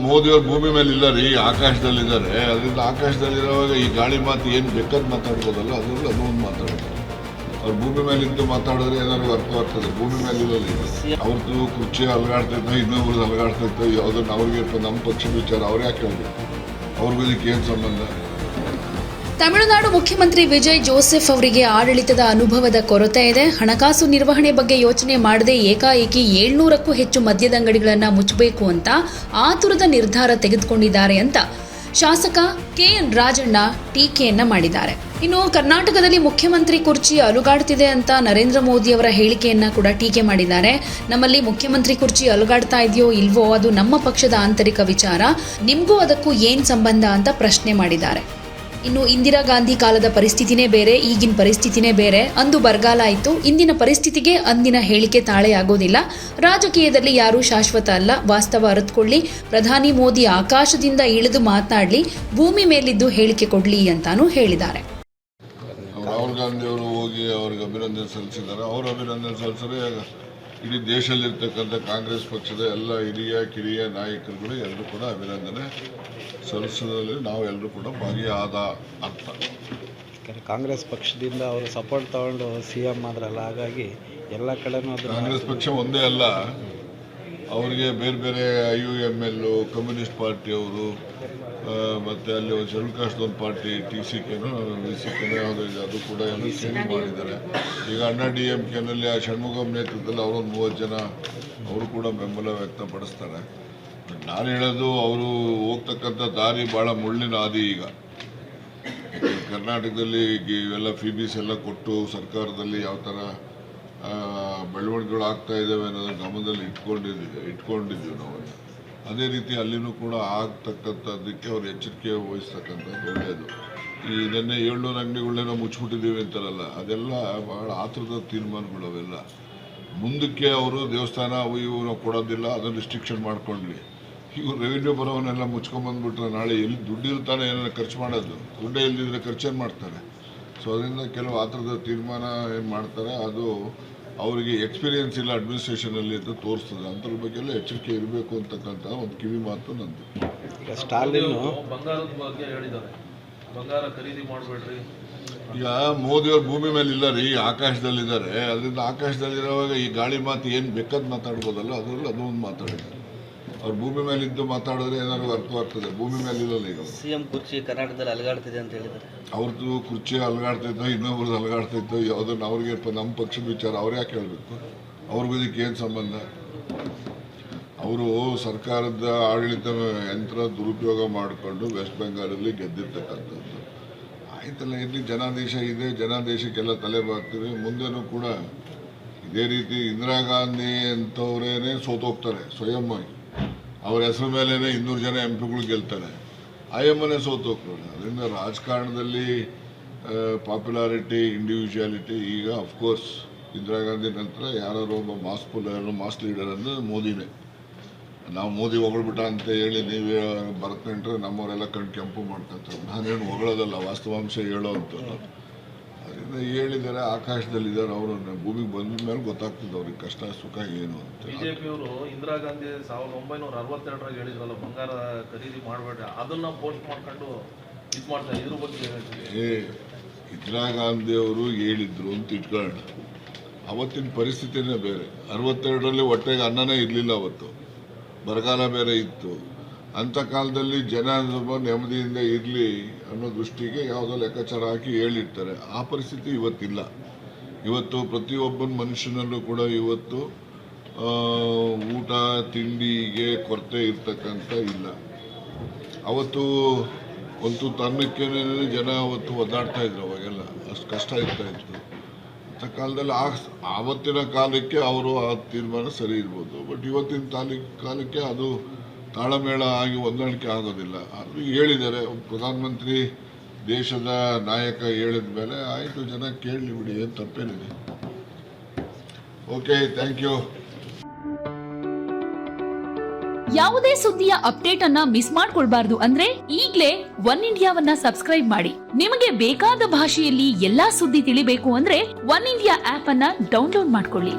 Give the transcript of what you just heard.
ಮೋದಿಯವ್ರು ಭೂಮಿ ಮೇಲೆ ಇಲ್ಲ ರೀ, ಆಕಾಶದಲ್ಲಿದ್ದಾರೆ. ಅದರಿಂದ ಆಕಾಶದಲ್ಲಿರುವಾಗ ಈ ಗಾಳಿ ಮಾತು ಏನು ಬೇಕಾದ್ ಮಾತಾಡ್ಬೋದಲ್ಲ, ಅದರಲ್ಲಿ ಅದು ಒಂದು ಮಾತಾಡ್ತಾರೆ. ಅವ್ರು ಭೂಮಿ ಮೇಲೆ ಇದ್ದು ಮಾತಾಡಿದ್ರೆ ಏನಾದ್ರು ಅರ್ಥವಾಗ್ತದೆ. ಭೂಮಿ ಮೇಲೆ ಇರೋಲ್ಲ. ಅವ್ರದ್ದು ಕುರ್ಚಿ ಅಲಗಾಡ್ತೈತೋ ಇನ್ನೊಬ್ರದ್ದು ಅಲಗಾಡ್ತೈತೋ ಯಾವುದನ್ನು ಅವ್ರಿಗೆ ನಮ್ಮ ಪಕ್ಷದ ವಿಚಾರ ಅವ್ರು ಯಾಕೆ ಹೇಳಬೇಕು? ಅವ್ರಿಗೂ ಇದಕ್ಕೆ ಏನು ಸಂಬಂಧ? ತಮಿಳುನಾಡು ಮುಖ್ಯಮಂತ್ರಿ ವಿಜಯ್ ಜೋಸೆಫ್ ಅವರಿಗೆ ಆಡಳಿತದ ಅನುಭವದ ಕೊರತೆ ಇದೆ. ಹಣಕಾಸು ನಿರ್ವಹಣೆ ಬಗ್ಗೆ ಯೋಚನೆ ಮಾಡದೆ ಏಕಾಏಕಿ 700ಕ್ಕೂ ಹೆಚ್ಚು ಮದ್ಯದ ಅಂಗಡಿಗಳನ್ನು ಮುಚ್ಚಬೇಕು ಅಂತ ಆತುರದ ನಿರ್ಧಾರ ತೆಗೆದುಕೊಂಡಿದ್ದಾರೆ ಅಂತ ಶಾಸಕ ಕೆಎನ್ ರಾಜಣ್ಣ ಟೀಕೆಯನ್ನ ಮಾಡಿದ್ದಾರೆ. ಇನ್ನು ಕರ್ನಾಟಕದಲ್ಲಿ ಮುಖ್ಯಮಂತ್ರಿ ಕುರ್ಚಿ ಅಲುಗಾಡ್ತಿದೆ ಅಂತ ನರೇಂದ್ರ ಮೋದಿ ಅವರ ಹೇಳಿಕೆಯನ್ನ ಕೂಡ ಟೀಕೆ ಮಾಡಿದ್ದಾರೆ. ನಮ್ಮಲ್ಲಿ ಮುಖ್ಯಮಂತ್ರಿ ಕುರ್ಚಿ ಅಲುಗಾಡ್ತಾ ಇದೆಯೋ ಇಲ್ವೋ ಅದು ನಮ್ಮ ಪಕ್ಷದ ಆಂತರಿಕ ವಿಚಾರ, ನಿಮಗೂ ಅದಕ್ಕೂ ಏನ್ ಸಂಬಂಧ ಅಂತ ಪ್ರಶ್ನೆ ಮಾಡಿದ್ದಾರೆ. ಇನ್ನು ಇಂದಿರಾ ಗಾಂಧಿ ಕಾಲದ ಪರಿಸ್ಥಿತಿನೇ ಬೇರೆ, ಈಗಿನ ಪರಿಸ್ಥಿತಿನೇ ಬೇರೆ. ಅಂದು ಬರಗಾಲ ಆಯಿತು, ಇಂದಿನ ಪರಿಸ್ಥಿತಿಗೆ ಅಂದಿನ ಹೇಳಿಕೆ ತಾಳೆಯಾಗೋದಿಲ್ಲ. ರಾಜಕೀಯದಲ್ಲಿ ಯಾರೂ ಶಾಶ್ವತ ಅಲ್ಲ, ವಾಸ್ತವ ಅರಿತುಕೊಳ್ಳಿ. ಪ್ರಧಾನಿ ಮೋದಿ ಆಕಾಶದಿಂದ ಇಳಿದು ಮಾತನಾಡಲಿ, ಭೂಮಿ ಮೇಲಿದ್ದು ಹೇಳಿಕೆ ಕೊಡ್ಲಿ ಅಂತಾನೂ ಹೇಳಿದ್ದಾರೆ. ರಾಹುಲ್ ಗಾಂಧಿ ಅವರು ಹೋಗಿ ಅವ್ರಿಗೆ ಅಭಿನಂದನೆ ಸಲ್ಲಿಸಿದ್ದಾರೆ. ಅವರು ಅಭಿನಂದನೆ ಸಲ್ಲಿಸಿದ್ರೆ ಇಡೀ ದೇಶದಲ್ಲಿರ್ತಕ್ಕಂಥ ಕಾಂಗ್ರೆಸ್ ಪಕ್ಷದ ಎಲ್ಲ ಹಿರಿಯ ಕಿರಿಯ ನಾಯಕರುಗಳು ಎಲ್ಲರೂ ಕೂಡ ಅಭಿನಂದನೆ ಸಲ್ಲಿಸೋದ್ರಲ್ಲಿ ನಾವೆಲ್ಲರೂ ಕೂಡ ಭಾಗಿಯಾದ ಅರ್ಥ. ಕಾಂಗ್ರೆಸ್ ಪಕ್ಷದಿಂದ ಅವರು ಸಪೋರ್ಟ್ ತಗೊಂಡು CM ಆದ್ರಲ್ಲ, ಹಾಗಾಗಿ ಎಲ್ಲ ಕಡೆನೂ ಕಾಂಗ್ರೆಸ್ ಪಕ್ಷ ಒಂದೇ ಅಲ್ಲ, ಅವರಿಗೆ ಬೇರೆ ಬೇರೆ IUML, ಕಮ್ಯುನಿಸ್ಟ್ ಪಾರ್ಟಿಯವರು, ಮತ್ತು ಅಲ್ಲಿ ಒಂದು ಶೆಡ್ಯೂಲ್ ಕಾಸ್ಟ್ ಒಂದು ಪಾರ್ಟಿ TCKನೋ VCKನೋ ಯಾವುದೋ ಇದೆ, ಅದು ಕೂಡ ಎಲ್ಲ ಸೇರಿ ಮಾಡಿದ್ದಾರೆ. ಈಗ ಅಣ್ಣಾ DMKನಲ್ಲಿ ಆ ಷಣ್ಮುಗಂ ನೇತೃತ್ವದಲ್ಲಿ ಅವರೊಂದು 30 ಜನ ಅವರು ಕೂಡ ಬೆಂಬಲ ವ್ಯಕ್ತಪಡಿಸ್ತಾರೆ. ನಾನು ಹೇಳೋದು, ಅವರು ಹೋಗ್ತಕ್ಕಂಥ ದಾರಿ ಭಾಳ ಮುಳ್ಳಿನ ಹಾದಿ. ಈಗ ಕರ್ನಾಟಕದಲ್ಲಿ ಇವೆಲ್ಲ ಫೀಬೀಸ್ ಎಲ್ಲ ಕೊಟ್ಟು ಸರ್ಕಾರದಲ್ಲಿ ಯಾವ ಥರ ಬೆಳವಣಿಗೆಗಳು ಆಗ್ತಾ ಇದ್ದಾವೆ ಅನ್ನೋದನ್ನ ಗಮನದಲ್ಲಿ ಇಟ್ಕೊಂಡಿದ್ದೀವಿ ನಾವು. ಅದೇ ರೀತಿ ಅಲ್ಲಿನೂ ಕೂಡ ಆಗ್ತಕ್ಕಂಥದ್ದಕ್ಕೆ ಅವ್ರು ಎಚ್ಚರಿಕೆ ವಹಿಸ್ತಕ್ಕಂಥದ್ದು ಒಳ್ಳೆಯದು. ಈ ನಿನ್ನೆ 700 ಅಂಗಡಿಗಳನ್ನೇನೋ ಮುಚ್ಚಿಬಿಟ್ಟಿದ್ದೀವಿ ಅಂತಾರಲ್ಲ, ಅದೆಲ್ಲ ಭಾಳ ಆತುರದ ತೀರ್ಮಾನಗಳು. ಅವೆಲ್ಲ ಮುಂದಕ್ಕೆ ಅವರು ದೇವಸ್ಥಾನ ಅವು ಇವು ನಾವು ಕೊಡೋದಿಲ್ಲ, ಅದನ್ನು ರಿಸ್ಟ್ರಿಕ್ಷನ್ ಮಾಡ್ಕೊಂಡ್ಲಿ. ಇವರು ರೆವಿನ್ಯೂ ಬರೋವನ್ನೆಲ್ಲ ಮುಚ್ಕೊಂಬಂದ್ಬಿಟ್ರೆ ನಾಳೆ ಎಲ್ಲಿ ದುಡ್ಡು ಇರ್ತಾನೆ ಏನಾರು ಖರ್ಚು ಮಾಡೋದು, ದುಡ್ಡೇ ಇಲ್ಲದಿದ್ರೆ ಖರ್ಚೇನು ಮಾಡ್ತಾರೆ. ಸೊ ಅದರಿಂದ ಕೆಲವು ಆತುರದ ತೀರ್ಮಾನ ಏನು ಮಾಡ್ತಾರೆ, ಅದು ಅವರಿಗೆ ಎಕ್ಸ್ಪೀರಿಯನ್ಸ್ ಇಲ್ಲ ಅಡ್ಮಿನಿಸ್ಟ್ರೇಷನಲ್ಲಿ ಅಂತ ತೋರಿಸ್ತದೆ. ಅಂಥದ್ರ ಬಗ್ಗೆ ಎಲ್ಲ ಎಚ್ಚರಿಕೆ ಇರಬೇಕು ಅಂತಕ್ಕಂಥ ಒಂದು ಕಿವಿ ಮಾತು ನಂದು. ಸ್ಟಾಲಿನ್ ಬಂಗಾರದ ಬಗ್ಗೆ ಹೇಳಿದ್ದಾರೆ, ಬಂಗಾರ ಖರೀದಿ ಮಾಡಬೇಡ್ರಿ. ಈಗ ಮೋದಿಯವ್ರು ಭೂಮಿ ಮೇಲೆ ಇಲ್ಲ ರೀ, ಆಕಾಶದಲ್ಲಿದ್ದಾರೆ. ಅದರಿಂದ ಆಕಾಶದಲ್ಲಿರುವಾಗ ಈ ಗಾಳಿ ಮಾತು ಏನು ಬೇಕಾದ್ ಮಾತಾಡ್ಬೋದಲ್ಲ, ಅದರಲ್ಲಿ ಅದು ಒಂದು ಮಾತಾಡಿದ್ದಾರೆ. ಅವ್ರು ಭೂಮಿ ಮೇಲೆ ಇದ್ದು ಮಾತಾಡಿದ್ರೆ ಏನಾದ್ರು ಅರ್ಥವಾಗ್ತದೆ. ಭೂಮಿ ಮೇಲೆ ಇರೋಲ್ಲ. ಈಗ CM ಕುರ್ಚಿ ಕರ್ನಾಟಕದಲ್ಲಿ ಅಲಗಾಡ್ತಿದೆ ಅಂತ ಹೇಳಿದ್ದಾರೆ. ಅವ್ರದ್ದು ಕುರ್ಚಿ ಅಲಗಾಡ್ತೈತೋ ಇನ್ನೊಬ್ರದ್ದು ಅಲಗಾಡ್ತೈತೋ ಯಾವುದನ್ನು ಅವ್ರಿಗೆ ನಮ್ಮ ಪಕ್ಷದ ವಿಚಾರ ಅವ್ರು ಯಾಕೆ ಹೇಳಬೇಕು? ಅವ್ರಿಗೂ ಇದಕ್ಕೆ ಏನು ಸಂಬಂಧ? ಅವರು ಸರ್ಕಾರದ ಆಡಳಿತ ಯಂತ್ರ ದುರುಪಯೋಗ ಮಾಡಿಕೊಂಡು ವೆಸ್ಟ್ ಬೆಂಗಾಲಲ್ಲಿ ಗೆದ್ದಿರ್ತಕ್ಕಂಥದ್ದು. ಆಯ್ತಲ್ಲ, ಇಲ್ಲಿ ಜನಾದೇಶ ಇದೆ, ಜನಾದೇಶಕ್ಕೆಲ್ಲ ತಲೆ ಬಾಗ್ತೀವಿ. ಮುಂದೆನೂ ಕೂಡ ಇದೇ ರೀತಿ ಇಂದಿರಾ ಗಾಂಧಿ ಅಂತವರೇನೆ ಸೋತೋಗ್ತಾರೆ ಸ್ವಯಂ ಆಗಿ. ಅವ್ರ ಹೆಸರು ಮೇಲೇ 200 ಜನ MP ಗಳು ಗೆಲ್ತಾರೆ, ಆಯಮ್ಮನೇ ಸೋತೋಗ್ತಾರೆ. ಅದರಿಂದ ರಾಜಕಾರಣದಲ್ಲಿ ಪಾಪ್ಯುಲಾರಿಟಿ, ಇಂಡಿವಿಜುವಾಲಿಟಿ. ಈಗ ಅಫ್ಕೋರ್ಸ್ ಇಂದಿರಾ ಗಾಂಧಿ ನಂತರ ಯಾರು ಒಬ್ಬ ಮಾಸ್ ಲೀಡರ್ ಅಂದರೆ ಮೋದಿನೇ. ನಾವು ಮೋದಿ ಹೊಗಳ್ಬಿಟ್ಟ ಅಂತ ಹೇಳಿ ನೀವೇ ಬರ್ಕೊಂಡ್ರೆ ನಮ್ಮವರೆಲ್ಲ ಕಣ್ಣು ಕೆಂಪು ಮಾಡ್ಕೊತಾರೆ. ನಾನೇನು ಹೊಗಳೋದಲ್ಲ, ವಾಸ್ತವಾಂಶ ಹೇಳೋ ಅಂಥದ್ದು. ಅದರಿಂದ ಹೇಳಿದ್ದಾರೆ, ಆಕಾಶದಲ್ಲಿದ್ದಾರೆ. ಅವರು ಭೂಮಿಗೆ ಬಂದ ಮೇಲೆ ಗೊತ್ತಾಗ್ತದೆ ಅವ್ರಿಗೆ ಕಷ್ಟ ಸುಖ ಏನು ಅಂತ. ಬಿಜೆಪಿಯವರು ಇಂದಿರಾ ಗಾಂಧಿ 1962 ಹೇಳಿದ್ರಲ್ಲ, ಬಂಗಾರ ಖರೀದಿ ಮಾಡಬೇಡ್ರಿ, ಅದನ್ನ ಪೋಸ್ಟ್ ಮಾಡ್ಕೊಂಡು ಇದು ಮಾಡ್ತಾರೆ. ಇದ್ರ ಬಗ್ಗೆ ಇಂದಿರಾ ಗಾಂಧಿ ಅವರು ಹೇಳಿದ್ರು ಅಂತ ಇಟ್ಕೊಳ್ಳೋಣ. ಅವತ್ತಿನ ಪರಿಸ್ಥಿತಿನೇ ಬೇರೆ. 62ರಲ್ಲಿ ಹೊಟ್ಟೆಗೆ ಅನ್ನನೇ ಇರಲಿಲ್ಲ, ಅವತ್ತು ಬರಗಾಲ ಬೇರೆ ಇತ್ತು. ಅಂಥ ಕಾಲದಲ್ಲಿ ಜನ ನೆಮ್ಮದಿಯಿಂದ ಇರಲಿ ಅನ್ನೋ ದೃಷ್ಟಿಗೆ ಯಾವುದೋ ಲೆಕ್ಕಾಚಾರ ಹಾಕಿ ಹೇಳಿರ್ತಾರೆ. ಆ ಪರಿಸ್ಥಿತಿ ಇವತ್ತಿಲ್ಲ. ಇವತ್ತು ಪ್ರತಿಯೊಬ್ಬನ ಮನುಷ್ಯನಲ್ಲೂ ಕೂಡ ಇವತ್ತು ಊಟ ತಿಂಡಿಗೆ ಕೊರತೆ ಇರ್ತಕ್ಕಂಥ ಇಲ್ಲ. ಅವತ್ತು ಒಂದು ತನ್ನಕ್ಕೇನೆ ಜನ ಅವತ್ತು ಒದ್ದಾಡ್ತಾ ಇದ್ರು. ಅವಾಗೆಲ್ಲ ಅಷ್ಟು ಕಷ್ಟ ಇರ್ತಾ ಇತ್ತು. ಅಂಥ ಕಾಲದಲ್ಲಿ ಆವತ್ತಿನ ಕಾಲಕ್ಕೆ ಅವರು ಆ ತೀರ್ಮಾನ ಸರಿ ಇರ್ಬೋದು. ಬಟ್ ಇವತ್ತಿನ ಕಾಲಕ್ಕೆ ಅದು ತಾಳಮೇಳ ಆಗಿ ಹೊಂದಾಣಿಕೆ ಆಗೋದಿಲ್ಲ. ಅದು ಹೇಳಿದ್ದಾರೆ ಪ್ರಧಾನಮಂತ್ರಿ, ದೇಶದ ನಾಯಕ ಹೇಳಿದ ಮೇಲೆ ಆಯಿತು, ಜನ ಕೇಳಲಿ ಬಿಡಿ, ಏನು ತಪ್ಪೇನಿದೆ. Okay, thank you. ಯಾವುದೇ ಸುದ್ದಿಯ ಅಪ್ಡೇಟ್ ಅನ್ನ ಮಿಸ್ ಮಾಡ್ಕೊಳ್ಬಾರ್ದು ಅಂದ್ರೆ ಈಗ್ಲೇ ಒನ್ ಇಂಡಿಯಾವನ್ನ ಸಬ್ಸ್ಕ್ರೈಬ್ ಮಾಡಿ. ನಿಮಗೆ ಬೇಕಾದ ಭಾಷೆಯಲ್ಲಿ ಎಲ್ಲಾ ಸುದ್ದಿ ತಿಳಿಬೇಕು ಅಂದ್ರೆ ಒನ್ ಇಂಡಿಯಾ ಆಪ್ ಅನ್ನ ಡೌನ್ಲೋಡ್ ಮಾಡ್ಕೊಳ್ಳಿ.